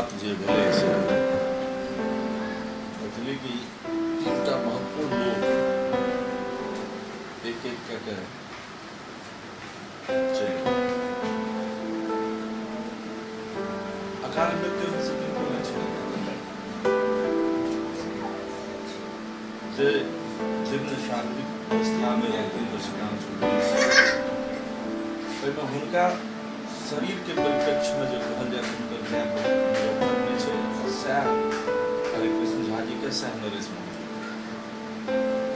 बात जे भेलै से बुझलियै कि तीनटा महत्वपूर्ण लोग एक एक कऽ के चलि गेल। अकाल मृत्यु से किनको नहि छै जे जीर्ण शारीरिक अवस्थामे एक वशिकांत चौधरी ओहिमे हुनका शरीरके परिप्रेक्ष्यमे जे कहल जाय हुनकर न्याय नहि छै, सएह हरे कृष्ण झा जीके सएह नरेश मोहन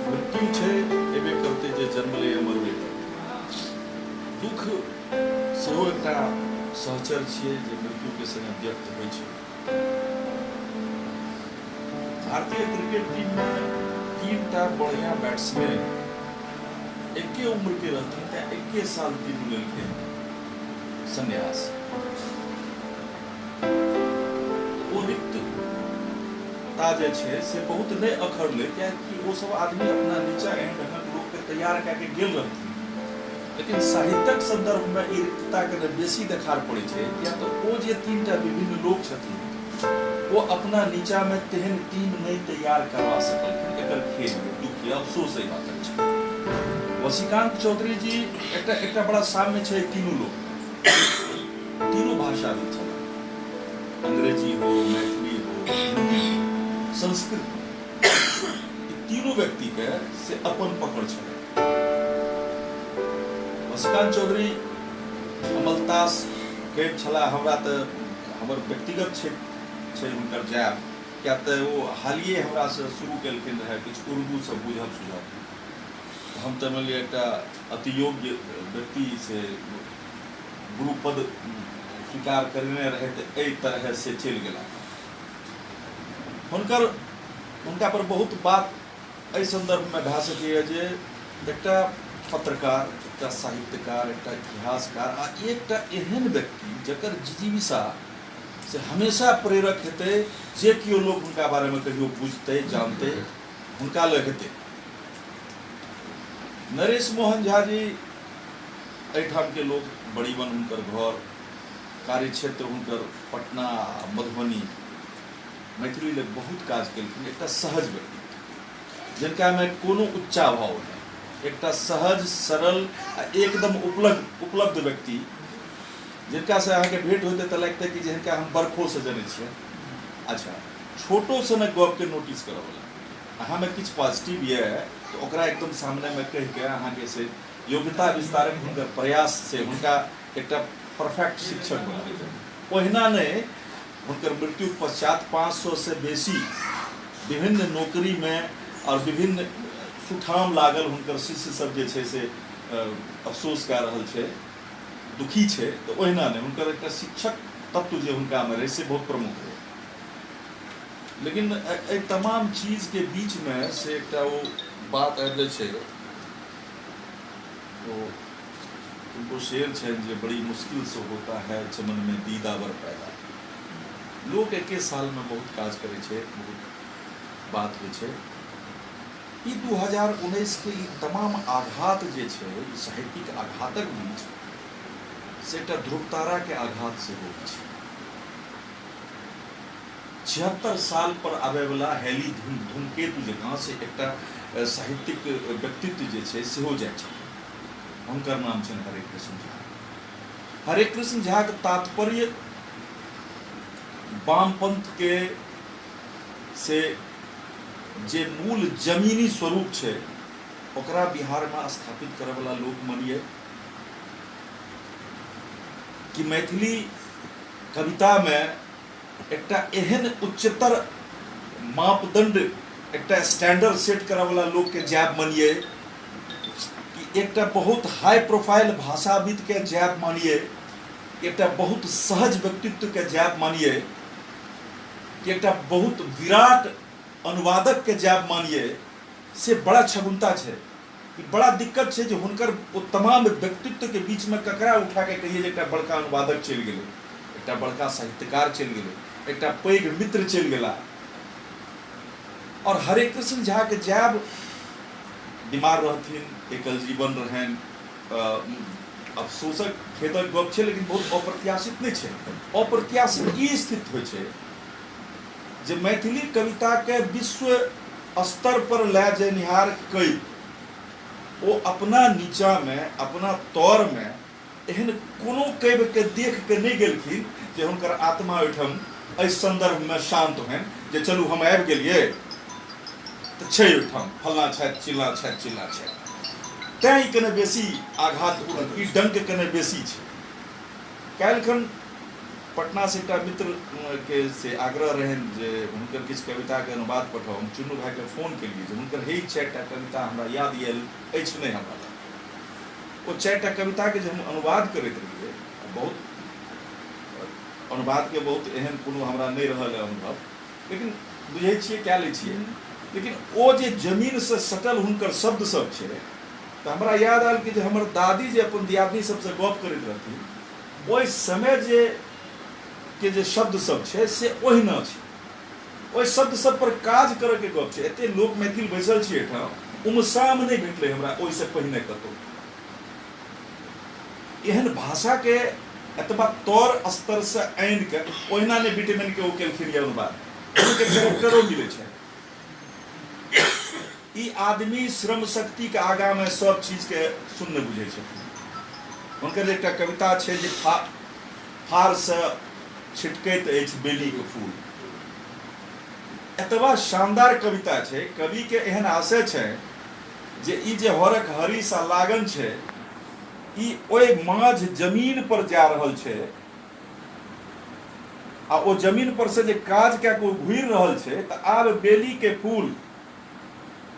मृत्यु छै एबे करते जे जन्म ले मरबे दुख सेहो एकटा सहचर छियै जे मृत्युके संगे व्यक्त होइ छै। भारतीय क्रिकेट टीममे तीनटा बढ़िया बैट्समैन एके उम्र के रहथिन तऽ 21 साल तीनू लेलखिन संन्यास। ओ रिक्तता जे छै से बहुत नहि अखड़लै, कियाकि वो सब आदमी अपना नीचा एहन ढंगक लोकके तैयार कए के गेल रहथिन, लेकिन साहित्यक संदर्भमे ई रिक्तताके ने बेसी देखार पड़ै छै, किया तऽ ओ जे तीनटा विभिन्न लोक छथिन वो अपना नीचा में तेहन टीम नहीं तैयार करवा सकलखिन। एकर खेल दुख अफसोस एहि बातक छै। वशिकांत चौधरी जी एकटा बड़ा साम्य छै, तीनू लोग तीनों भाषा भी छला, अंग्रेजी हो, मैथिली हो, हिंदी, संस्कृत, तीनों व्यक्ति के से अपन पकड़ छल। वशिकांत चौधरी अमलतास के छला, हमरा तऽ हमर व्यक्तिगत छै हुनकर जायब, क्या तऽ वो हालिये हमरा से शुरू केलखिन रहे किछु उर्दू से बुझब सुझब, हम तऽ मानि लिअ एकटा अति योग्य व्यक्ति से गुरुपद स्वीकार करने रहे तऽ एहि तरह से चलि गेला। हुनका पर बहुत बात एहि संदर्भमे भए सकैए जे एकटा पत्रकार, एकटा साहित्यकार, एकटा इतिहासकार आ एकटा एहन व्यक्ति जकर जिजीविषा से हमेशा प्रेरक हेतै, जे किओ लोग हुनका बारेमे कहियो बुझतै जानतै हुनका लग हेतै। नरेश मोहन झा जी एहिठाम के लोग बड़ीवन हुनकर घर, कार्यक्षेत्र हुनकर पटना, मधुबनी, मैथिली लग बहुत काज केलखिन। एकटा सहज व्यक्ति जिनका में कोनो उच्चा भाव नहीं, एकटा सहज सरल आ एकदम उपलब्ध व्यक्ति जिनका से अहाँके भेंट होते तऽ लगते कि जिनका हम बरखो से जनै छियै। अच्छा, छोटो सनक गप के नोटिस करब अहाँ में किछु पॉजिटिव ये तो ओकरा एकदम सामने में कह के अहाँके से योग्यता विस्तारक हुनकर प्रयास से हुनका एकटा परफेक्ट शिक्षक बना। ओहिना नहि हुनकर मृत्यु पश्चात 500 से बेसी विभिन्न नौकरी में और विभिन्न सुठाम लागल हुनकर शिष्य सब जे छै से अफसोस कऽ रहल छै, दुखी छै। तो ओहिना नहीं हुनकर एक शिक्षक तत्व जो हुनका में रहे से बहुत प्रमुख रहे। लेकिन तमाम चीज के बीच में से एक वो बात आबि छै, तो उनको शेर है जो बड़ी मुश्किल से होता है चमन में दीदावर पैदा। लोग एक साल में बहुत काज करे छे, बहुत बात हो छे। 2019 के तमाम आघात जे छे, साहित्यिक आघातक बीच से एक ध्रुवतारा के आघात से हो छे। 76 साल पर आवे वाला हेली धूमकेतु जकाँ से एक साहित्यिक व्यक्तित्व जे छे से हो जाए छे। हुनकर नाम छे हरे कृष्ण झा। हरे कृष्ण झा के तात्पर्य वामपंथ के से जे मूल जमीनी स्वरूप छे ओकरा बिहार में स्थापित करे वाला लोग मानिए कि मैथिली कविता में एकटा एहन उच्चतर मापदंड, एकटा स्टैंडर्ड सेट करे वाला लोग के जैब मानिए कि एकटा बहुत हाई प्रोफाइल भाषाविद के जैब मानिए, एकटा बहुत सहज व्यक्तित्व के जैब मानिए, कि एकटा बहुत विराट अनुवादक के जैब मानिए, से बड़ा छगुनता है। बड़ा दिक्कत है जो हुनकर तमाम व्यक्तित्व के बीच में ककरा उठा के कहिए जे एकटा बड़का अनुवादक चल गए, एकटा बड़का साहित्यकार चल गए, एकटा पैघ मित्र चल गया। और हरे कृष्ण झा के जैब बीमार रहथिन, एकल जीवन रहन, अफसोसक खेदक गप छै, लेकिन बहुत अप्रत्याशित नहीं छै। अप्रत्याशित ई स्थिति होइ छै जे मैथिली कविता के विश्व स्तर पर लै जेनिहार कवि ओ अपना नीचा में, अपना तौर में एहन कोनो कवि के देख के नहीं गेलखिन जे हुनकर आत्मा ओहिठाम एहि संदर्भ में शांत होन जे चलू हम आबि गेलियै तऽ छै ओहिठाम फल्ला छथि, चिल्ला छथि, चिल्ला छथि। तैं ई कने बेसी आघातपूर्ण, ई डंक कने बेसी छै। काल्हिखन पटना से एकटा मित्र के से आग्रह रहन जे हुनकर किछु कविता के अनुवाद पठाउ। हम चुन्नू भाई के फोन केलियै जे हुनकर हे 4टा कविता हमरा याद आयल अछि नहीं हमरा लग। ओ 4टा कविता के जे हम अनुवाद करैत रहियै, बहुत अनुवाद के बहुत एहन कोनो हमरा नहीं रहल अनुभव, लेकिन बुझै छियै कए लै छियै। लेकिन ओ जे जमीन से सटल हुनकर शब्द सब छै, तो हमरा याद आयल कि जे हमर दादी जे अपन दियादनी सबसे गप करैत रहथिन, ओहि समय जे शब्द सब छै से ओहिना छै। ओहि शब्द सब पर काज करऽ के गप छै। एते लोक मैथिल बैसल छी एठाम, उमसाम नहीं भेटलै हमरा ओहिसँ पहिने कतहु। एहन भाषा के एतबा तौर स्तर से आनि के ओहिना नहीं विटामिन के ओ केलखिन ये अनुवाद, उनके कैरेक्टरो मिलै छै। ई आदमी श्रम शक्ति के आगा में सब चीज के शून्य बुझे छथिन। हुनकर एकटा कविता छै जे फार से छिटकैत अछि बेली के फूल। एतबा शानदार कविता छै। कवि के एहन आशय छै जे ई जे हरक हरीश आ लागन छै, ई ओहि माझ जमीन पर जा रहल छै, आ ओ जमीन पर से जे काज कए के घुरि रहल छै, तऽ आब बेली के फूल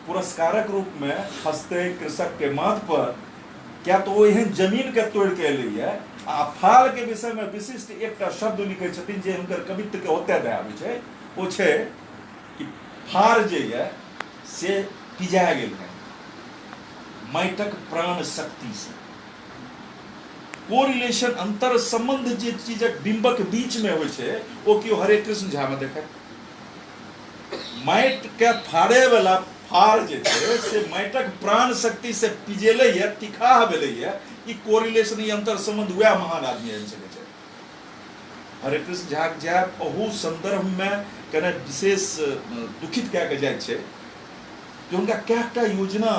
पुरस्कारक रूप में खसते कृषक के माथ पर। क्या तो वो एहन जमीन के तोड़ के एलैया। आ फाल के विषय में विशिष्ट एकटा शब्द लिखै छथिन जे हुनकर कवित्व के ओतय दए आबै छै। ओ छै कि फार जे ये से पिजा गेल है माटिक प्राण शक्ति से। कोरिलेशन, अंतर संबंध जे चीजक बिंबक बीच में होइ छै, ओ केओ हरे कृष्ण झा में देखै। माटि के फाड़े वाला फार जे छै से माटिक प्राण शक्ति से पिजेले ये, तिखाह भेलै ये। ई कोरिलेशन, ई अंतर संबंध वह महान आदमी आनि सकै छै। हरे कृष्ण झा के जायब ओहू संदर्भ में कने विशेष दुखित कए के जाइ छै जे हुनका कैटा योजना,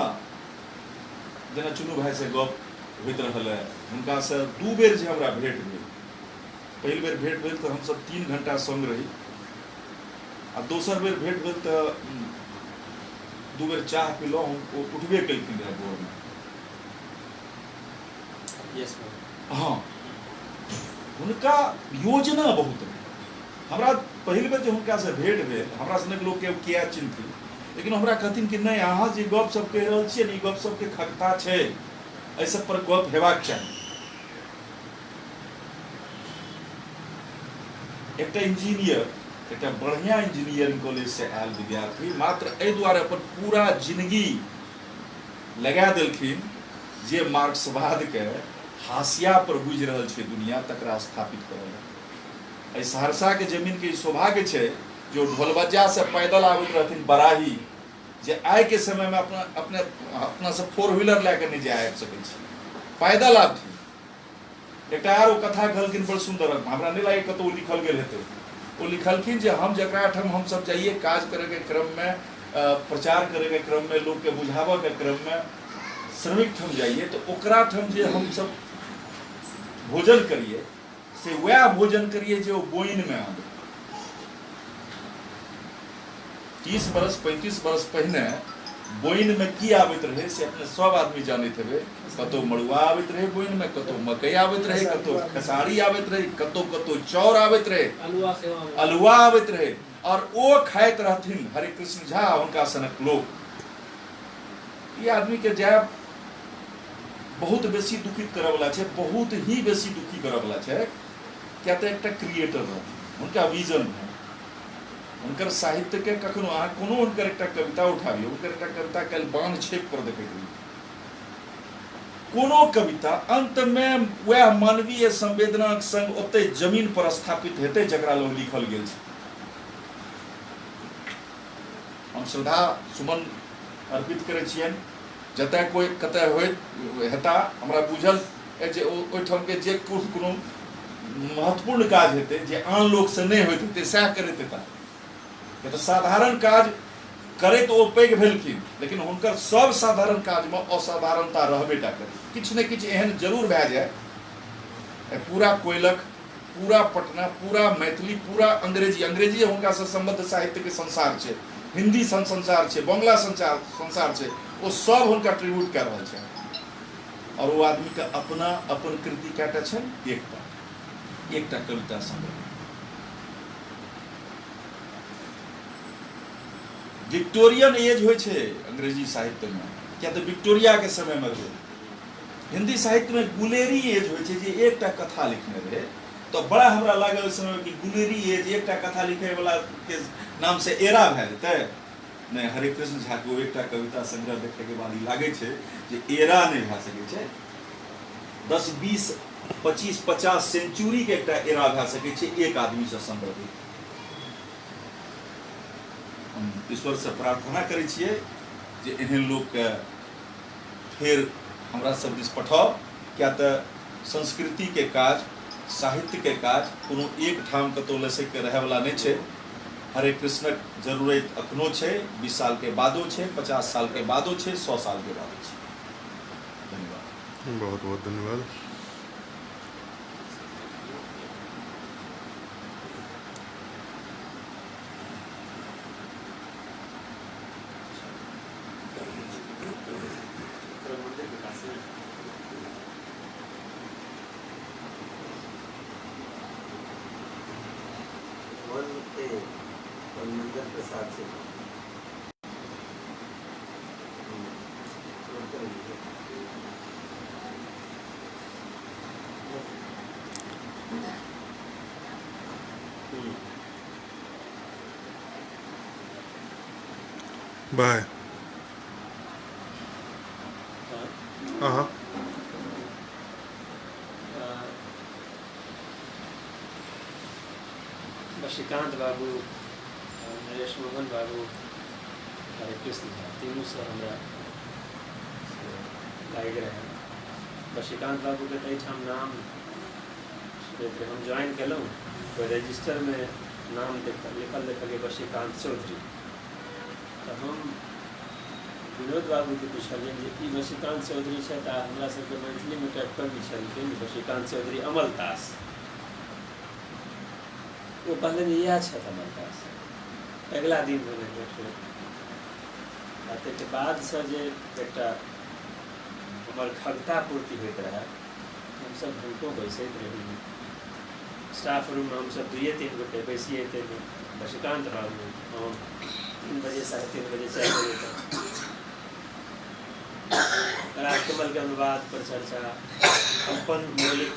जेना चुन्नू भाई से गप होइत रहल है, हुनका से 2 बेर जे हमरा भेंट भेल। पहिल बेर भेंट भेल तऽ हमसब 3 घंटा संग रही, आ दोसर बेर भेंट भेल तऽ 2 बेर चाह पिलहुँ। हम उठबे केलखिन रहे भोर में। हाँ, हुनका योजना बहुत रहे। हमरा पहिल बेर जे हुनका से भेंट भेल, हमरा सनक लोक के किया चिन्हथिन, लेकिन हमरा कहथिन कि नहीं, अहाँ जे गप सब कहि रहल छियै ने, ई गप सब के खगता छै, एहि सब पर गप हेबाक चाही। एकटा इंजीनियर, एकटा बढ़िया इंजीनियरिंग कॉलेज से आयल विद्यार्थी, मात्र एहि दुआरे अपन पूरा जिंदगी लगा देलखिन जे मार्क्सवाद के हाशिया पर बुझि रहल छै दुनिया, तकरा स्थापित करल। एहि सहरसा के जमीन के सौभाग्य छै जो ढोलबज्जा से पैदल आबैत रहथिन बराही, जे आइ के समय में अपना से 4 व्हीलर लए के नहीं जा आबि सकै छी, पैदल आबथिन। एकटा आरो कथा कहलखिन बड़ सुंदर, हमरा नहीं लागे कतौ लिखल गेल हेतै। वो लिखलखिन जे हम जकरा ठाम हम सब जाइए काज करे के क्रम में, प्रचार करे के क्रम में, लोग के बुझावा के क्रम में श्रमिक ठाम जाइए, तो ओकरा ठाम जे हम सब भोजन करिए से वह भोजन करिए जो बोइन में आबे। 30 बरस 35 बरस पहले बोइन में की आबैत रहे से अपने सब आदमी जानते थे। कतो मड़ुआ आबैत रहे बोइन में, कतो मकई आबैत रहे, कतो खेसारी आबैत रहे, कतो चौर आबैत रहे, अलुआ आबैत रहे, और ओ खाइत रहथिन हरे कृष्ण झा उनका सनक लोग। ये आदमी के जायब बहुत बेसी दुखित करय वाला छै, बहुत ही बेसी दुखी करय वाला छै। क्या तो एक क्रिएटर रहथिन, उनका विजन है, उनकर साहित्य के कखनो अहाँ कोनो उनकर एक कविता उठाबिए, उनकर एक कविता कल बाण छेप पर देखैत रही, कोनो कविता अंत में वह मानवीय संवेदना संग ओते जमीन पर स्थापित हेतै जकरा लग लिखल गेल छै। हम श्रद्धा सुमन अर्पित करे छियनि, जतय कोई कतय होइत हेता हमरा बुझल ओहिठाम के जे कोनो महत्वपूर्ण काज हेतै जे आन लोक से नहीं होइत हेतै सएह करैत हेता। तो साधारण काज करैत ओ पैघ भेलखिन, लेकिन हुनकर सब साधारण काज में असाधारणता रहबेटा करै। किछु ने किछु एहन जरूर भए जाए, पूरा कोयलख, पूरा पटना, पूरा मैथिली, पूरा अंग्रेजी हुनका से संबद्ध साहित्य के संसार छै, हिंदी संसार छै, बांग्ला संसार छै, वो सब हुनका ट्रिब्यूट कऽ रहल छै। और वो आदमी का अपना अपन कृति कएटा छै, एकटा कविता संग्रह। विक्टोरियन एज होइ छै अंग्रेजी साहित्य में, क्या तो विक्टोरिया के समय में भेल। हिंदी साहित्य में गुलेरी एज होइ छै जे एकटा कथा लिखने रहे, तो बड़ा हमरा लागल उस समय कि गुलेरी एज एकटा कथा लिखे वाला के नाम से एरा भए जेतै। नहीं, हरे कृष्ण झा के एकटा कविता संग्रह देखे के बाद लागे छै जे एरा नहीं भए सकै छै। 10, 20, 25, 50 सेंचुरी के एकटा एरा भए सकै छै एक आदमी से संग्रहित। हम ईश्वर से प्रार्थना करै छियै जे एहन लोग के फिर हमरा सब दिस पठाओ, क्या तो संस्कृति के काज, साहित्य के काज कोनो एक ठाम कतौ लसक के रहे वाला नहीं छै। हरे कृष्णक जरूरत अखनो छै, 20 साल के बादो छै, 50 साल के बादो छै, 100 साल के बादो छै। धन्यवाद, बहुत बहुत धन्यवाद। बाय। हाँ, श्रीकांत बाबू, नरेश मोहन बाबू, हरे कृष्ण झा, तीनों से हमरा लाग रहे। श्रीकांत बाबू के हम नाम हम ज्वाइन कलूँ तो रजिस्टर में नाम लिखल देखलिए श्रीकांत चौधरी। तो हम विनोद बाबू के पूछलिए जे बशीकांत चौधरी है, तो हमरा सबके मैथिली में कैप्टन भी छलखिन बशीकांत चौधरी अमलतास। वो कहले यह छत अमलतास। अगला दिन मैंने बैठे बाते के बाद से जे एकटा हमर खगता पूर्ति होइत रहा, हम सब घंटों बैसैत रही स्टाफ रूम में। हम सब 2-3 गोटे बैसिए थे, बशीकांत बाबू, हम 3 बजे 3:30 बजे 4 बजे तक राजकमल के अनुवाद पर चर्चा, अपन मौलिक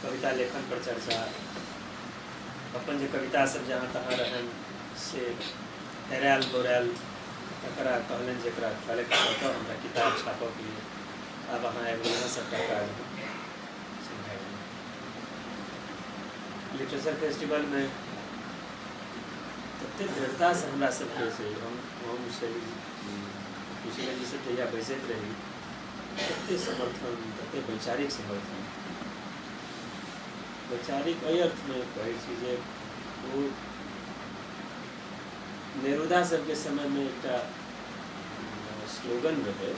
कविता लेखन पर चर्चा, अपन जो कविता सब जहाँ तहाँ रहन से हेरायल बोरायल तकरा कहलन जरा कलेक्ट कर हमरा किताब छापऽ के लिए अब अहाँ एगो यहाँ सबटा काज समझाइए। लिटरेचर फेस्टिवल में तते दृढ़ता से हमरा सबके से हम पिछले जी से तैयार बैसैत रही, तते समर्थन, तते वैचारिक समर्थन। वैचारिक एहि अर्थ में कहै छी जे वो नेरुदा सबके समय में एक स्लोगन रहे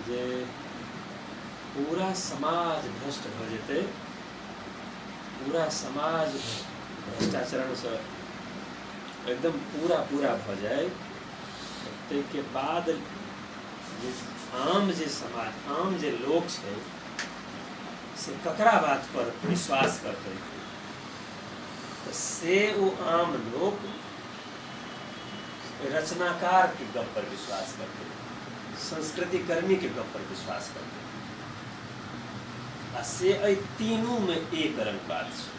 जे पूरा समाज भ्रष्ट भ जेतै, पूरा समाज भ्रष्टाचरण से एकदम पूरा भ जाए, के बाद जे आम जे समाज, आम जे लोग छै से ककरा बात पर विश्वास करते, तो से वो आम लोग रचनाकार के गप पर विश्वास करते, संस्कृति कर्मी के गप पर विश्वास करते। आ से एहि तीनों में एक रंग बात छै।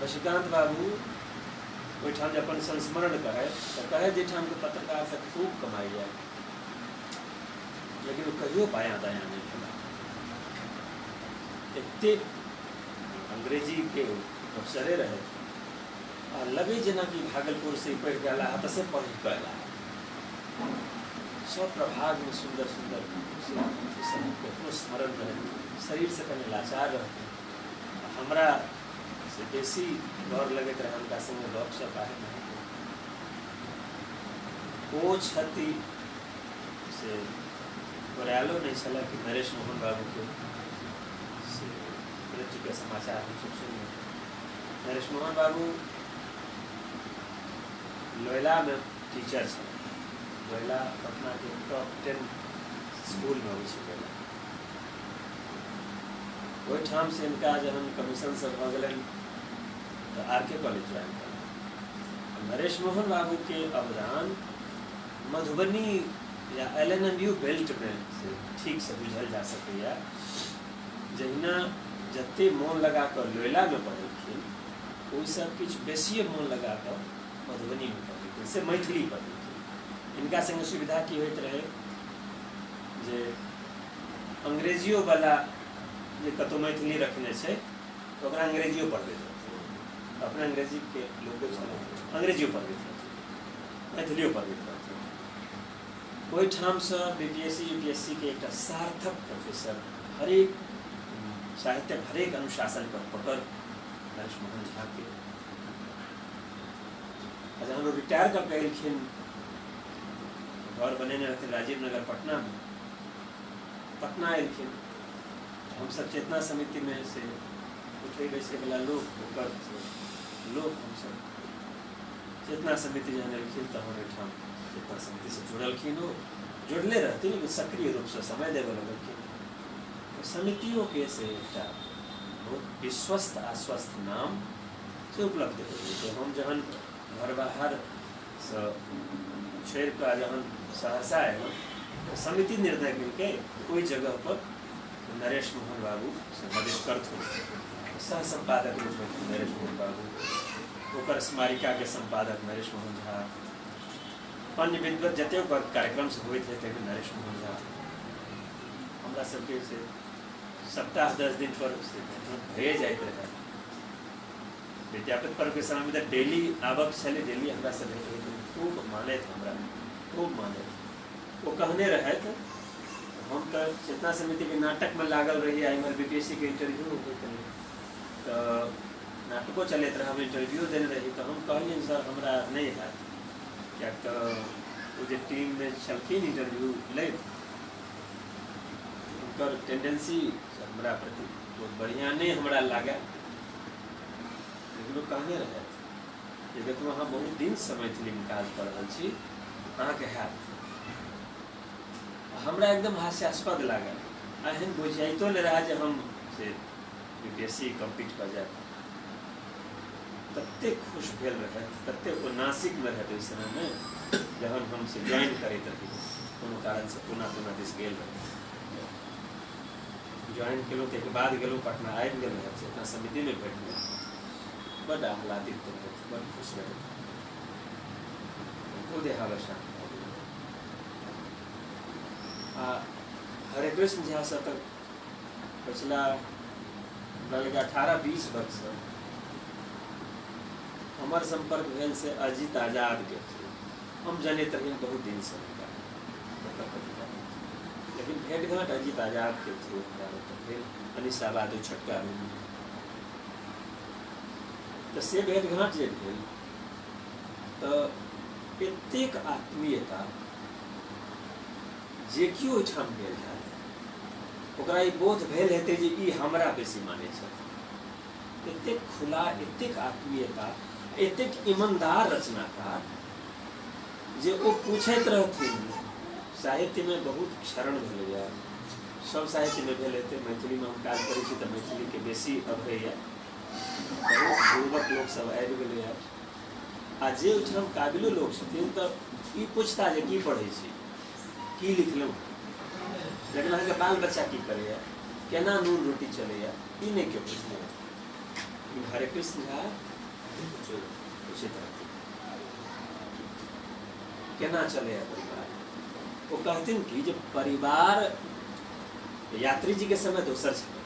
बशीकांत बाबू ओहिठाम जे अपन संस्मरण कहे तो कहे जेठाम के पत्रकार से खूब कमाई जाए, लेकिन वो कहियो बायां दायां नहीं खेला। एते अंग्रेजी के अवसरे रहे आ लगे जना कि भागलपुर से पढ़ गया हाथ से पढ़ गया, सब प्रभाग में सुंदर सुंदर अपनो स्मरण रहे, शरीर से कहीं लाचार रहते। हमरा से बेसी डर लगत रहे उनका संगे गपशप आए नहीं। वो क्षति से बोरालो नहीं चला कि नरेश मोहन बाबू के से मृत्यु के समाचार हम सब सुनिए। नरेश मोहन बाबू लोयला में टीचर थे। लोयला पटना के टॉप 10 स्कूल में हो चुके। वही ठाम से इनका जब हम कमीशन से भ गए तो RK कॉलेज ज्वाइन कर। नरेश मोहन बाबू के अवदान मधुबनी या LNMU बेल्ट में से ठीक से बुझल जा सके। जहिना जते मोन लगा कर लोयला में पढ़लखिन वही सब किछु बेसिए मोन लगा कर मधुबनी में पढ़लखिन से मैथिली पढ़लखिन। इनका संगे सुविधा की होइत रहे जे अंग्रेजियो वाला जे कतौ मैथिली रखने छै तो ओकरा अंग्रेजियो पढ़बैत रहथिन। अपने अंग्रेजी के लोगो छलै अंग्रेजियो पढ़बैत रहथिन, मैथिलियो पढ़बैत रहथिन। ओहि ठाम से BPSC UPSC के एक सार्थक प्रोफेसर हरेक साहित्य हरेक अनुशासन पर पकड़ नरेश मोहन झा के जहाँ रिटायर कर गए घर बने रहते राजीव नगर पटना में। पटना एलखिन हम सब चेतना समिति में से उठे बैसे वाला लोग हम सब चेतना समिति जहाँ एलखिन तो हमारे ठाम चेतना समिति से जुड़लखिन। वो जुड़ले रहती लेकिन सक्रिय रूप से समय देवे लगलखिन। समितियों के से बहुत विश्वस्त आश्वस्त नाम से उपलब्ध हो। हम जहन घर बाहर से छोड़ कर जहन सहरसा आए तो समिति निर्णय मिलके कोई जगह पर नरेश मोहन बाबू से मदद करथुन। सह संपादक रूप में नरेश मोहन बाबू, ओकर स्मारिका के संपादक नरेश मोहन झा, अन्य विद्वत जते कार्यक्रम से होते थे नरेश मोहन झा। हमरा सबके से सप्ताह 10 दिन पर भे जाइत रहे। विद्यापति पर्व के समय में तो डेली आवक चले, डेली हमरा से खूब माने थे, हमरा खूब माने। वो कहने रहे थे हम तो चेतना समिति के नाटक में लागल रही। इमर BPSC के इंटरव्यू होते तो नाटकों चलते रहा, हम इंटरव्यू देने रही तो हम कहलिए सर हमरा नहीं है क्या तो वो जो टीम में छलखिन इंटरव्यू ले उनकर टेंडेंसी हमरा प्रति बहुत बढ़िया नहीं हमरा लगे। लेकिन वो कहने रहे कि देखो अहाँ बहुत दिन से मैथिली में काज कर रहा छी, अहाँ के हैत। हमरा एकदम हास्यास्पद लागल। एहन बुझाइतो नहीं रहा जो हम से BPSC कम्पीट कर जाए। तत्ते खुश भेल रहे, तत्ते नासिक में रहे उस समय में जहन हम से ज्वाइन करते रही। कोनो कारण से पुना दिस गेल रहे, ज्वाइन केलों के बाद गेलों पटना आबि गेल रहे, चेतना समिति में भेट गए। बड़ आह्लादित रहे, बड़ खुश रहे। देहावसान हरे कृष्ण झा से तक पिछला 18-20 वर्ष हमार संपर्क भेल से अजीत आजाद के हम जाने रही बहुत दिन से। लेकिन भेंट घाट अजीत आजाद के थ्रू अनिसाबाद छटका रूम तो से भेंट घाट जे भेल तो एतेक आत्मीयता जे कि ओहिठाम भेल है ओकरा ई बोध भेल हेतै जे ई हमरा बेसी माने छथि। एतेक खुला, एतेक आत्मीयता, एतेक ईमानदार रचनाकार जे ओ पूछैत रहथिन। साहित्य में बहुत क्षरण भेलैया, सब साहित्य में भेल हेतै। मैथिली में हम काज करै छी तऽ मैथिली के बेसी अभैया, बहुत पूर्वक लोक सब आबि गेलैया। आ जे ओहिठाम काबिलो लोक छथिन तऽ ई पूछता जे की पढ़ै छी, की लिखलहुँ, लेकिन अहाँके बाल बच्चा की करैया, केना नून रोटी चलैया, ई नहीं क्यों पूछने। हरे कृष्ण झा केना चलैया परिवार। वो कहथिन कि जे परिवार यात्री जी के समय दोसर छलै,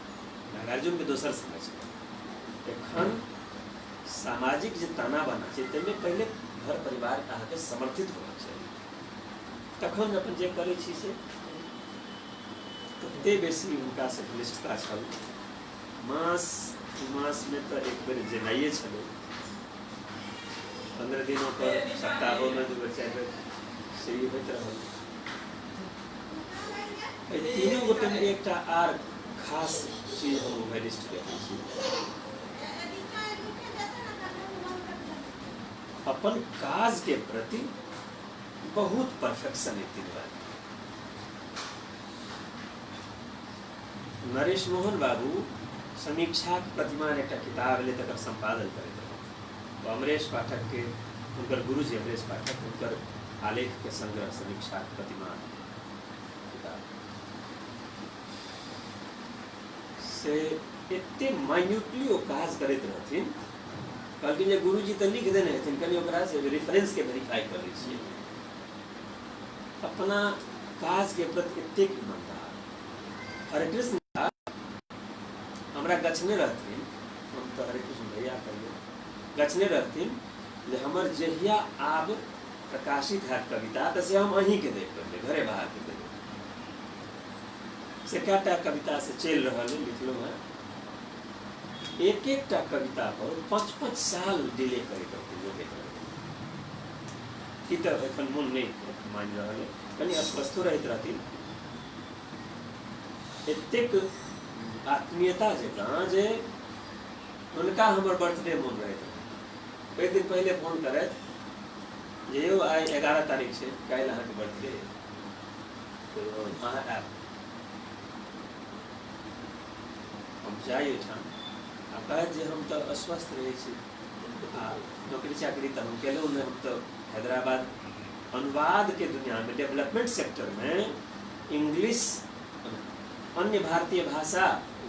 नागार्जुन के दोसर समय छलै। एखन सामाजिक जे ताना बाना छै ताहिमे पहले घर परिवार अहाँके समर्थित होना चाहिए। तखन अपन जे करै छी से तते बेसी हुनका से घनिष्ठता छल। मास में तो एक बेर जेनाइए छलै, 15 दिनों पर सप्ताहों में 2 बेर 4 बेर से ही होइत रहल। तीनों गोटे में एकटा आर खास चीज हम वरिष्ठ देखै छी, अपन काज के प्रति बहुत परफेक्शन एक दिन बाद। नरेश मोहन बाबू समीक्षाक प्रतिमान एक किताब ले तक संपादन करते रहे। तो अमरेश पाठक के उनकर गुरुजी अमरेश पाठक उनकर आलेख के संग्रह समीक्षाक प्रतिमान किताब से एते माइन्यूटली वो काज करते रहथिन। कहलखिन जे गुरुजी तो लिख देने हथिन, कनी ओकरा से रेफरेंस के वेरीफाई कर लै छियै। अपना काज के प्रति एतेक ईमानदार। हरे कृष्ण हमरा गछने रहथिन, हम तो हरे कृष्ण भैया कहिए गछने रहथिन जे हमर जहिया आब प्रकाशित है कविता तो से हम अहीं के देख करले घरे बाहर के देख से कएटा कविता से चल रहा है लिखलो है। एक एकटा कविता पर 5-5 साल डिले करे करते कि तो एखन मन नहीं मान रहा है, कनी अस्वस्थ रहते रहथिन। एतेक आत्मीयता जकाँ जे उनका हमर बर्थडे मन रहे। एक दिन पहले फोन करे जे यौ आई 11 तारीख से काल्हि अहाँके बर्थडे तो अहाँ आएब। हम जाइए ठाम आ कहत जे हम तो अस्वस्थ रहे छी आ नौकरी चाकरी तो हम केलहुँ नहीं। हम तो हैदराबाद अनुवाद के दुनिया में डेवलपमेंट सेक्टर में इंग्लिश अन्य भारतीय भाषा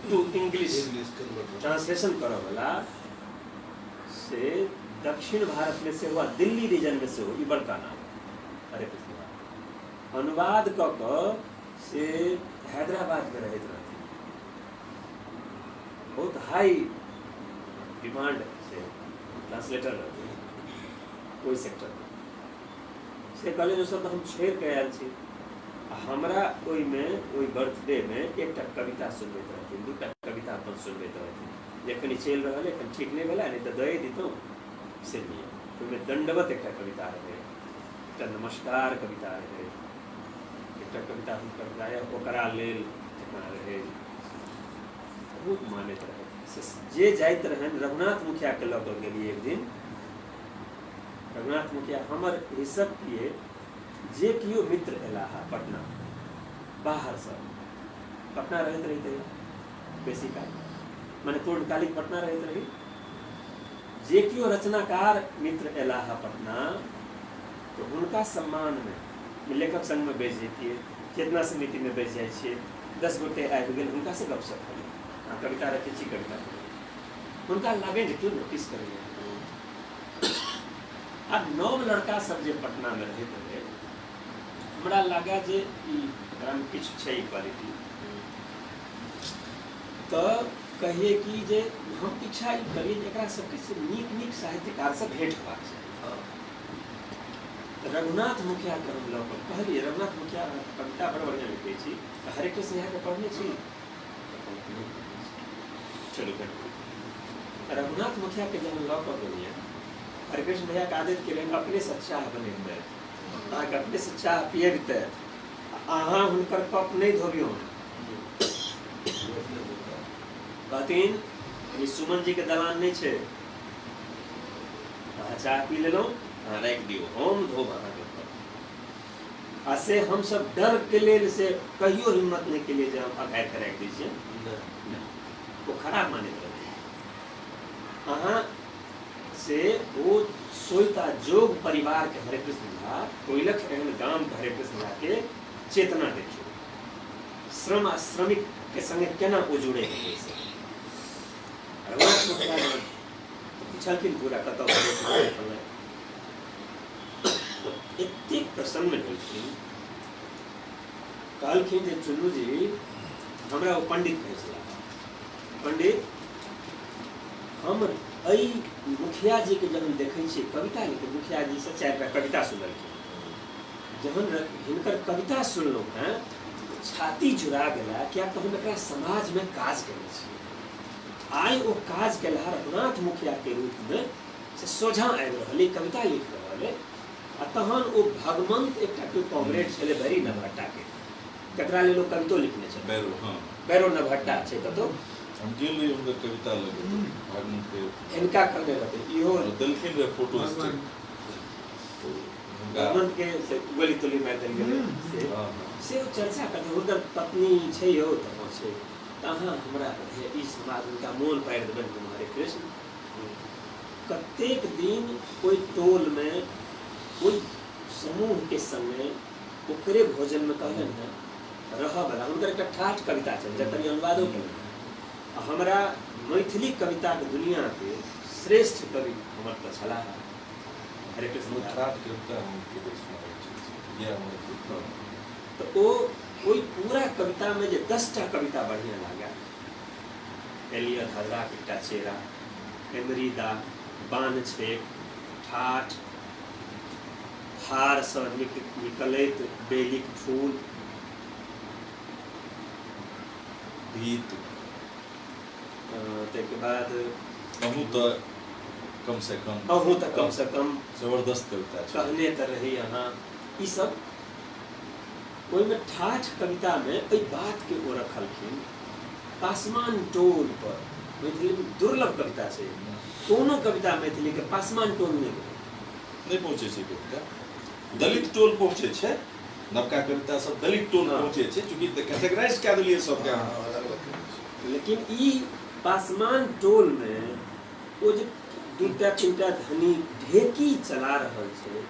टू इंग्लिश ट्रांसलेशन करो वाला से दक्षिण भारत में से हुआ, दिल्ली रीजन में से हो, ये बड़का नाम हरे कृष्ण अनुवाद क से हैदराबाद में रहते रहते बहुत हाई डिमांड से ट्रांसलेटर रहते कोई सेक्टर में से कहले जो सब हम छेड़ के आयल छी। हमरा ओई में ओई बर्थडे में एकटा कविता सुनबैत रहथिन, 2टा कविता अपन सुनबैत रहथिन। जखन चल रहा है एखन ठीक नहीं भेला नहीं तो दए दितौं से नहीं। ओहिमे दंडवत एकटा कविता रहे, एकटा नमस्कार कविता रहे, एकटा कविता हुनकर गायक ओकरा लेल जेना रहे बहुत मानैत रहे। जे जाइत रहन रघुनाथ मुखिया के लऽ कऽ गेलियै एक दिन। रघुनाथ मुखिया हमर हिस्सक किए जे कियो मित्र एला है पटना बाहर से, पटना रहते रही बेसी काल माने पूर्णकालिक पटना रहते रही। जे कियो रचनाकार मित्र एला है पटना तो उनका सम्मान में लेखक संघ में बैस जैतियै, चेतना समिति में बैस जाइ छियै, 10 गोटे आबि गेल हुनका से गपशप करी, कविता रखै छी कविता हुनका लागे जे क्यों नोटिस करिए। आ नव लड़का सब जे पटना में रहते रहे हमरा लगा जे एकरा में किछु छै क्वालिटी तो कहिए कि जे हम इच्छा ई करिए जे एकरा सबके से नीक साहित्यकार से भेंट होबाक चाही। रघुनाथ मुखिया के हम लऽ कऽ कहलिए रघुनाथ मुखिया कविता बड़ बढ़िया लिखै छी, हरे कृष्ण यहाँ के पढ़ने छी चलू कर रघुनाथ मुखिया के जब लऽ कऽ गेलिए हरे कृष्ण भैया के आदत के लिए अपने से चाह बनेबै, अहाँके अपने से चाह पिएबते अहाँ हुनकर कप नहीं धोबियो। कहथिन ई सुमन जी के दलान नहीं छे, अहाँ चाह पी लेलहुँ अहाँ राखि दियौ हम धोब अहाँके कप। आ से हम सब डर के लेल से कहियो हिम्मत नहीं के लिए जे हम अघारि के राखि दै छियै, वो खराब मानैत रहथिन। अहाँ से वो सोईता जोग परिवार के हरे कृष्ण झा कोइलख एहन गाम के हरे कृष्ण झा के चेतना देखियो, श्रम आ श्रमिक के संगे केना ओ जुड़े हैं से पूछलखिन पूरा कतौ एतेक प्रसन्न भेलखिन। कहलखिन जे चुन्नू जी हमरा ओ पंडित भेजला, पंडित हम अई मुखिया जी के जब हम देखे छे कविता लिखे मुखिया जी से 4 कविता सुनलखिन जहन हिनकर कविता सुनलहुँ हैं छाती जुड़ा गया क्या तो हम एकरा समाज में काज करै छी आइ ओ काज केलहा रघुनाथ मुखिया के रूप में से सोझा आबि रहल कविता लिख रहल आ तहन ओ भगवंत एकटा कोई कॉमरेड छलै भैरी नवहट्टा के ककरा लेल ओ कवितो लिखने छै बैरो हाँ बैरो नवहट्टा छै कतौ हम गेल रही उनकर कविता लगे भगवंत के इनका कहने रहते इहो देलखिन रे फोटो भगवंत के से गोली तोली मारि देल गेलै से चर्चा करते हुनकर पत्नी छै यौ तहाँ छै तहाँ हमरा ई समाज उनका मोन पारि देबनि तुम्हारे कृष्ण कतेक दिन कोई टोल में कोई समूह के संगे ओकरे भोजन में कहलन है रह बला हुनकर एकटा ठाठ कविता छै जकर अनुवादो केलनि हमरा मैथिली कविता के दुनिया के श्रेष्ठ कवि हमर तऽ छलाह हरे कृष्ण ठाठ कविता हमके देशमे ये हमर तो ओई पूरा कविता में जे 10टा कविता बढ़िया लागा एलियट हजरा एकटा चेहरा एमरीदा बान छेक ठाठ हार सँ निकलैत बेलिक फूल गीत ताहिके बाद अहूँ तो कम से कम जबरदस्त कविता छै कहने तऽ रही अहाँ ई सब ओहिमे ठाठ कविता में एहि बात के ओ रखलखिन पासमान टोल पर मैथिली में दुर्लभ कविता छै कोनो कविता मैथिली के पासमान टोल नहीं पहुँचे छै कविता दलित टोल पहुँचे छै नवका कविता सब दलित टोल पहुँचे छै चूँकि कैटेगराइज कए देलियै सबके लेकिन ई पासमान टोल में ओ जे दूटा तीनटा धनी ढेकी चला रहल छै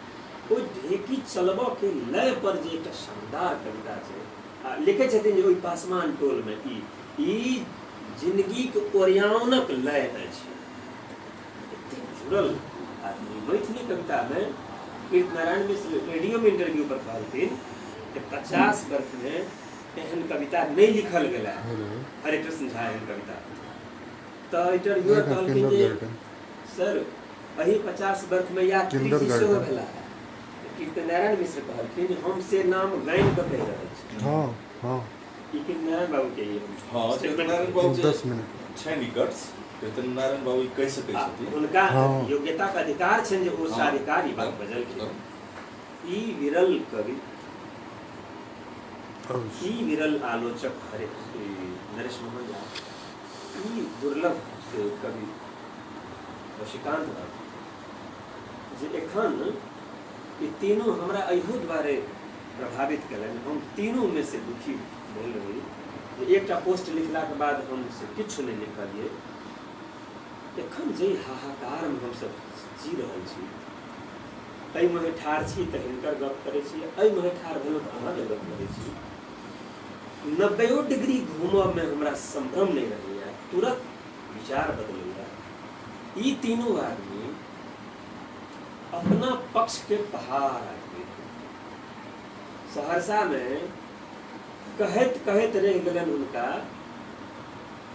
ओहि ढेकी चलबऽ के लय पर जे एकटा शानदार कविता छै लिखे छथिन जे ओहि पासमान टोल में ई जिंदगी के ओरियानक लय अछि एतेक जुड़ल आदमी मैथिली कविता में कीर्ति नारायण मिश्र रेडियो में इंटरव्यू पर कहलथिन कि 50 वर्ष में एहन कविता नहीं लिखल गेला हरे कृष्ण झा एहन कविता तो इंटरव्यूअर कहलखिन जे सर अही 50 वर्ष में या सेहो भेला कीर्ति नारायण मिश्र कहलखिन हम से नाम गाइन के कहि रहल छी हां हां ई कीर्ति नारायण बाबू के हां कीर्ति नारायण बाबू 10 मिनट छै निकट कीर्ति नारायण बाबू कहि सकै छथिन हुनका योग्यता के अधिकार छनि जे ओ साधिकारी बात बजलखिन ई विरल कवि ई विरल आलोचक हरे नरेश मोहन झा ई दुर्लभ कवि वशिकांत बाबू जे एखन ई तीनों हमरा अहियो द्वारे प्रभावित कयलनि हम तीनों में से दुखी भेल रही एकटा पोस्ट लिखला के बाद हम से किछु नहीं लिखलिए एखन जे हाहाकार में हम सब जी रहल छी एहि में ठाढ़ छी तऽ हिनकर गप करै छी एहि में ठाढ़ भेलहुँ तऽ अहाँके गप करै छी 90 डिग्री घूमऽ में हमरा संभ्रम नहीं रहैया तुरंत विचार बदलैया ई तीनों आदमी अपना पक्ष के पहाड़ आदमी सहरसा में कहत कहत रह गलन उनका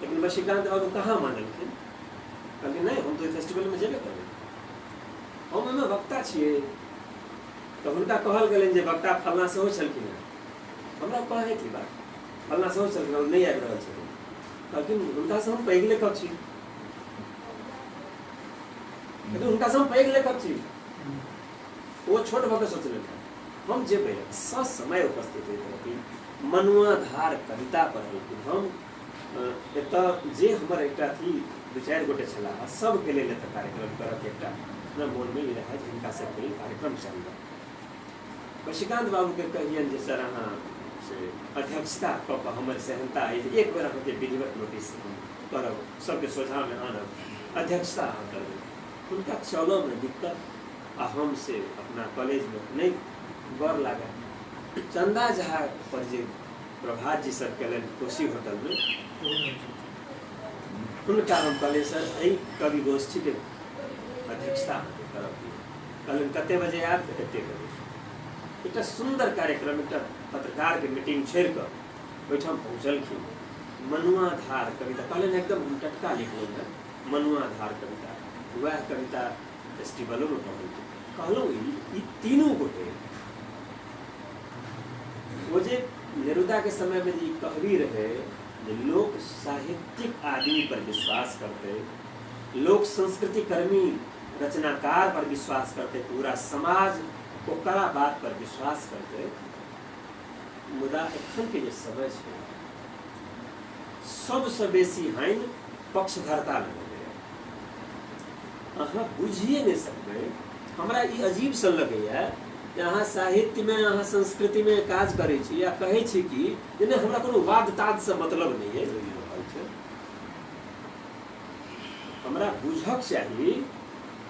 लेकिन वशिकांत बाबू कहाँ मानलखिन कहलिन नहीं हम तो फेस्टिवल में जेबे करबै हम एहिमे वक्ता छियै तऽ हुनका कहल गेलनि जे वक्ता फलना सेहो छलखिन हमरा कहै की बात फलना सेहो छलखिन नहीं आबि रहल छथिन कहलखिन हुनकासँ हम पैघ लेखक छी लेकिन हुनकासँ हम पैघ लेखक छी वो छोट भऽ कऽ सोचलखिन हम जेबै ससमय उपस्थित होइत रहथिन मनुआधार कविता पढ़लखिन हम एतऽ जे हमर एकटा थी 2-4 गोटे छलाह सबके लेल एतऽ कार्यक्रम करऽके एकटा अपना मोनमे ई रहै जे हिनका सबके कार्यक्रम चाही वशिकांत बाबूके कहियनि जे सर अहाँ से अध्यक्षता कऽ कऽ हमर सेहनता अइ जे एक बेर अहाँके विधिवत नोटिस करब सबके सोझामे आनब अध्यक्षता अहाँ करबै हुनका चलऽमे दिक्कत आ हम से अपना कॉलेज में नहीं गौर लागा चंदा झा पर जे प्रभात जी सब कलन कोशी होटल में उनका हम कहले सर एहि कवि गोष्ठी के अध्यक्षता करब कहलन कते बजे आयब कते बजे एकटा सुंदर कार्यक्रम एकटा पत्रकार के मीटिंग छोड़ कऽ ओहिठाम पहुँचलखिन मनुआधार कविता कहलन एकदम टटका लिखलहुँ है मनुआधार कविता वह कविता फेस्टिवलों में कहलहुँ ई तीनों गोटे नेरुदा के समय में जी कहवी रहे लोग साहित्यिक आदमी पर विश्वास करते, लोग संस्कृति कर्मी रचनाकार पर विश्वास करते, पूरा समाज ओकरा बात पर विश्वास करते। मुदा एखन के जे समय है सबसे बेसी हानि पक्षधरता लगे। अहाँ बुझिए नहीं सकते। हमरा ई अजीब सा लगैया अहाँ साहित्य में अहाँ संस्कृति में काज करै छी या कहै छी कि जेना हमरा कोनो वाद ताद से मतलब नहीं है। हमरा बुझक चाहिए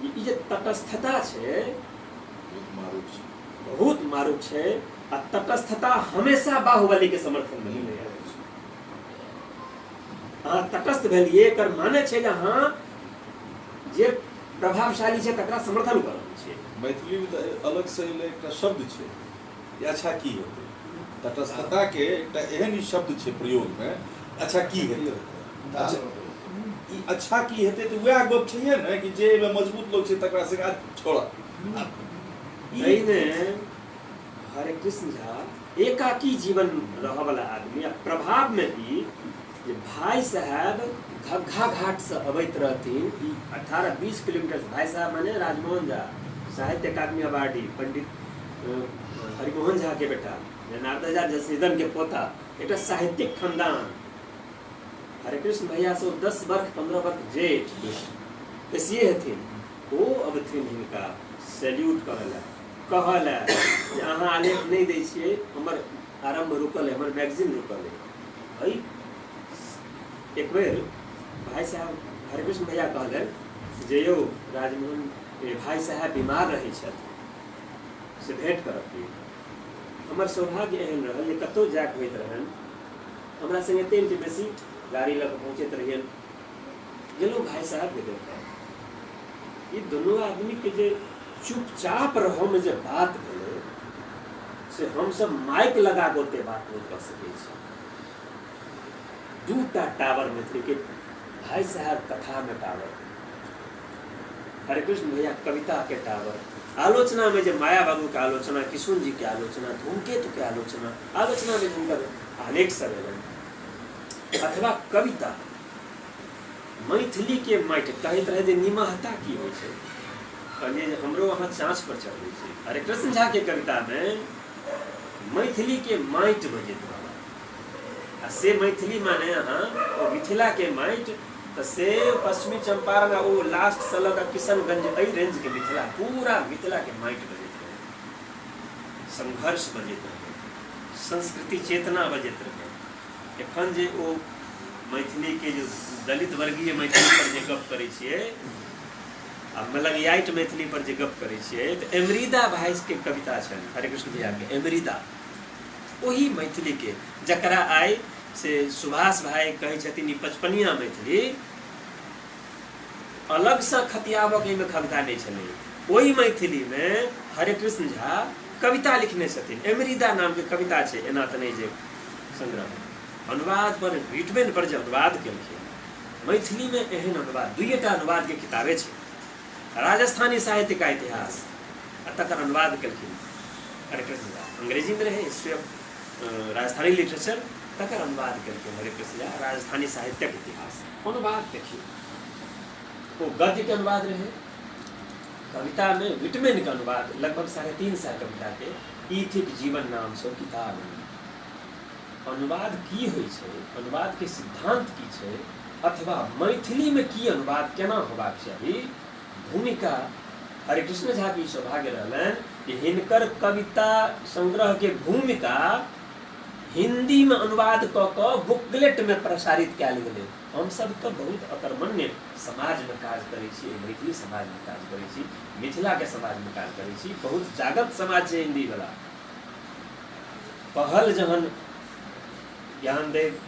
ई जे तटस्थता है बहुत मारूक है आ तटस्थता हमेशा बाहुबली के समर्थन में नहीं है। अहाँ तटस्थ भेलिए एकर माने छै जे अहाँ जे प्रभावशाली छै तकरा समर्थन कर रहल छियै। मैथिली में तो अलग से एक शब्द है ये अच्छा की हेतै, तटस्थता के एक एहन ही शब्द है प्रयोग में अच्छा की हेतै। ई अच्छा की हेतै तो वह गप छै ने कि जे में मजबूत लोग छै तकरा से छोड़ा। एहिने हरे कृष्ण झा एकाकी जीवन रह वाला आदमी आ प्रभाव में भी जे भाई साहब घग्घा घाट से अबैत रहथिन 18-20 किलोमीटर से। भाई साहब माने राजमोहन झा साहित्य अकादमी अवार्डी, पंडित हरिमोहन झा के बेटा, जनार्दन झा जसीदन के पोता, एक साहित्यिक खानदान। हरे कृष्ण भैया से 10 वर्ष 15 वर्ष जेठ ऐसे हथिन। वो अब थिन हिनका सैल्यूट करला कहला जे अहाँ आलेख नहीं दै छियै, हमर आरंभ रुकल है, हमर मैगजीन रुकल है। एक बेर भाई साहब हरिकृष्ण भैया कहलन जे यौ राजमोहन भाई साहब बीमार रहे से भेंट करब। हमर सौभाग्य एहन रहल जे कतौ जाक होइत रहन, हमरा संगे तेल के बेसी गाड़ी लग पहुँचैत रहियन। गेलहुँ भाई साहब के देखा ये दोनों आदमी के जे चुपचाप रहो में जे बात भेलै से हम सब माइक लगा के ओते बात नहीं कर सकै छी। दूटा टावर मैथिली के भाई साहब कथा में टावर, हरे कृष्ण भैया कविता के टावर, आलोचना में जो माया बाबू के आलोचना, किशुन जी के आलोचना, धूमकेतु के आलोचना में हुनकर आलेख सब अथवा कविता मैथिली के माटि कहैत रहे जे निमहता की होइ छै। कहलिए हमरो अहाँ चाँच पर चढ़बै छी। हरे कृष्ण झा के कविता में मैथिली के माटि बजैत रहल आ से मैथिली माने अहाँ मिथिला के माटि तो से पश्चिमी चंपारण वो लास्ट से लगा किशनगंज एहि रेंज के मिथिला, पूरा मिथिला के माटि बजैत रहे, संघर्ष बजैत रहे, संस्कृति चेतना बजैत रहे। एखन जे ओ मैथिली के जो दलित वर्गीय मैथिली पर जे गप करै छियै आ मलंगियाइट मैथिली पर जे गप करै छियै तो एमरीदा भाई के कविता छनि हरे कृष्ण भैया के एमरीदा, वही मैथिली के जकरा आइ से सुभाष भाई कहै छथिन ई पचपनिया मैथिली अलग से खतियाबक में कविता नहीं छलै। वही मैथिली में हरे कृष्ण झा कविता लिखने छथिन, एमरीदा नाम के कविता छै। एना तऽ नहि जे संग्रह अनुवाद पर विटमेन पर जे अनुवाद केलखिन मैथिली में एहन अनुवाद, दुइटा अनुवाद के किताबे छै, राजस्थानी साहित्य का इतिहास आ तकर अनुवाद केलखिन हरे कृष्ण झा। अंग्रेजी में रहे हिस्ट्री ऑफ राजस्थानी लिटरेचर, तकर अनुवाद केलखिन हरे कृष्ण झा राजस्थानी साहित्य के इतिहास। अनुवाद देखिए वो गद्य के अनुवाद रहे, कविता में विटमेन का अनुवाद लगभग 350 कविता के ईथिक जीवन नाम से किताब। अनुवाद की होइ छै, अनुवाद के सिद्धांत की छै, अथवा मैथिली में की अनुवाद केना होबाक चाही, भूमिका हरे कृष्ण झा की सौभाग्य रहलन कि हिनकर कविता संग्रह के भूमिका हिंदी में अनुवाद क के बुकलेट में प्रसारित कयल गेलै। हम सब तो बहुत अकर्मण्य समाज में काज करै छी, मैथिली समाज में काज करै छी, मिथिला के समाज में काज करै छी, बहुत जागत समाज छै हिंदी वाला। पहल जहन ज्ञानदेव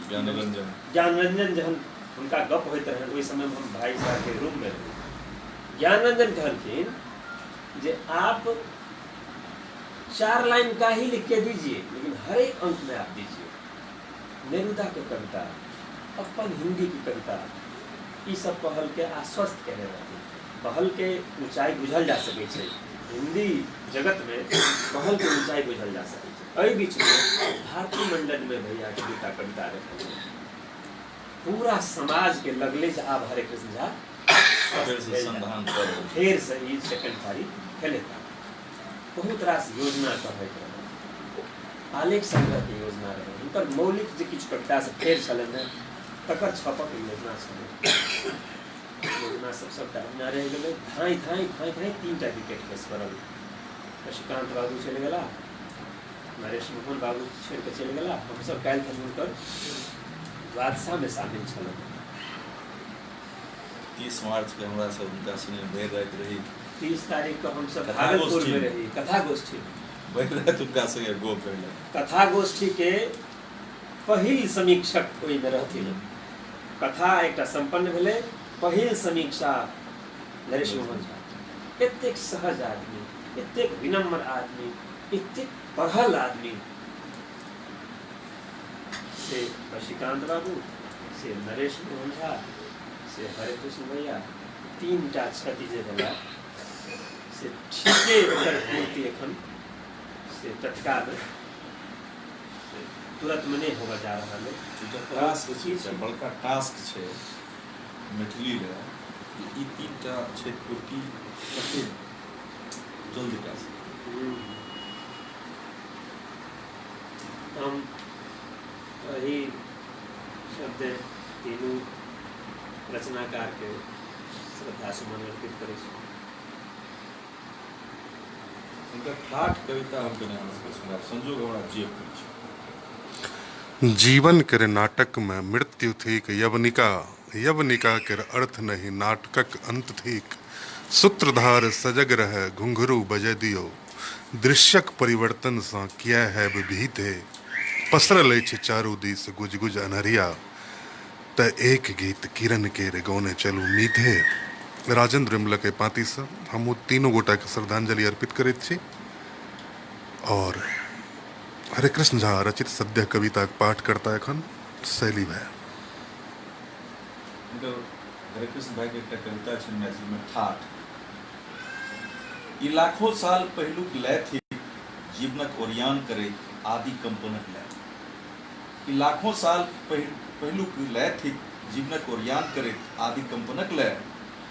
ज्ञानरंजन जहन उनका गप होइत रहन, ओहि समय में हम भाई साहब के रूम में रही। ज्ञानरंजन कहलखिन जे आप 4 लाइन का ही लिख के दीजिए लेकिन हर एक अंक में आप दीजिए। नेरुदा के कविता, अपन हिंदी की कविता, ये सब पहल के आश्वस्त कहने रहते। पहल के ऊंचाई बुझल जा सके छै, हिंदी जगत में कहल के ऊंचाई बुझल जा सकै। एहि बीच में भारतीय मंडल में भैया के दूटा कविता रखल पूरा समाज के लगले जे आब हरे कृष्ण झा फेर से ई सेकंड पारी खेलेता। बहुत रास योजना कहैत रहे, आलेख संग्रह के योजना रहे, हुनकर मौलिक जे किछु कविता से फेर छलनि तकर छपक योजना छलै। योजना सबटा न रह गेलै। धाई धाई धाई धाई 3टा विकेट केस पड़ल। शशिकांत बाबू चलि गेला, नरेश मोहन बाबू छोड़ के चलि गेला। हमसब काल्हि खन हुनकर बादशाह में शामिल छलहुँ। 30 मार्च के हमरा सब हुनका संगे भेट राति रही। 30 तारीख को हमसब भागलपुर में रही कथा गोष्ठी भेट राति हुनका संगे गप भेल। कथा गोष्ठी के पहिल समीक्षक ओहि में रहथिन। कथा एकटा संपन्न भेलै, पहिल समीक्षा नरेश मोहन झा। एतेक सहज आदमी, एतेक विनम्र आदमी, एतेक पढ़ल आदमी से शशिकांत बाबू से नरेश मोहन झा से हरे कृष्ण भैया 3टा क्षति जे भेला से ठीके ओकर पूर्ति एखन से तत्काल तुरंत में नहीं होगा जा रहा है। टास्क छै, बड़का टास्क छै मैथिली ले ई 3टा क्षेत्रपूर्ति कते जल्दी कऽ सकै। हम वही शब्द तीनों रचनाकार के श्रद्धा सुमन अर्पित करै छी। उनका ठाठ कविता हम कने सुना संजोग हमरा जे छै। जीवन केर नाटक में मृत्यु थीक यवनिका, यवनिका केर अर्थ नहीं नाटकक अंत थीक। सूत्रधार सजग रहे घुंघरू बजे दियो, दृश्यक परिवर्तन सा किया है विभीते। पसरल अछि चारू दिस गुज गुज अनहरिया, त एक गीत किरण केर गौने चलू मीठे। राजेंद्र विमल के पाती से हम तीनों गोटा के श्रद्धांजलि अर्पित करैत छी। और हरे कृष्ण झा रचित सद्य कविता पाठ करता एखन शैली भाई। हरे कृष्ण भाई के एकटा कविता छै मैथिली में ठाठ। ई लाखों साल पहिलुक लय थी जीवनक ओरियान करे आदि कंपनक लय। ई लाखों साल पहिलुक लय थी जीवनक ओरियान करे आदि कंपनक लय।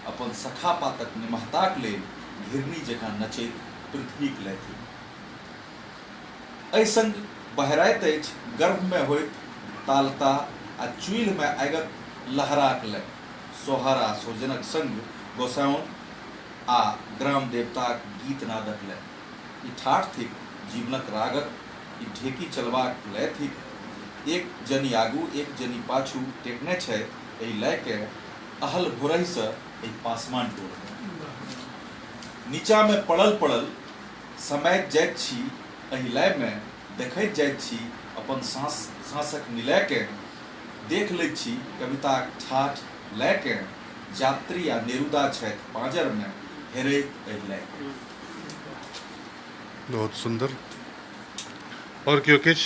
अपन सखा पातक निमहताक लेल घिरनी जकाँ नचे पृथ्वीक लय थी। एहि संग बहराइत अछि गर्भ में होइत तालता आ चूल्ह में आगक लहराक लय। सोहरा सोजनक संग गोसाउन आ ग्राम देवताक गीत नादक लय। ई ठाठ थिक जीवनक रागक, ई ढेकी चलबाक लय थिक। एक जनी आगू एक जनी पाछू टेकने छै एहि लय के अहल भोरहि से एहि पासमान टोर। नीचा में पड़ल पड़ल समैत जाइत छी एहि लय में देखैत जाइत छी अपन सांसक निलय के। देख लैत छी कविताक ठाठ लय के, यात्री आ नेरुदा छथि पाँजर में हेरैत एहि लय। बहुत सुंदर। और क्यों किछ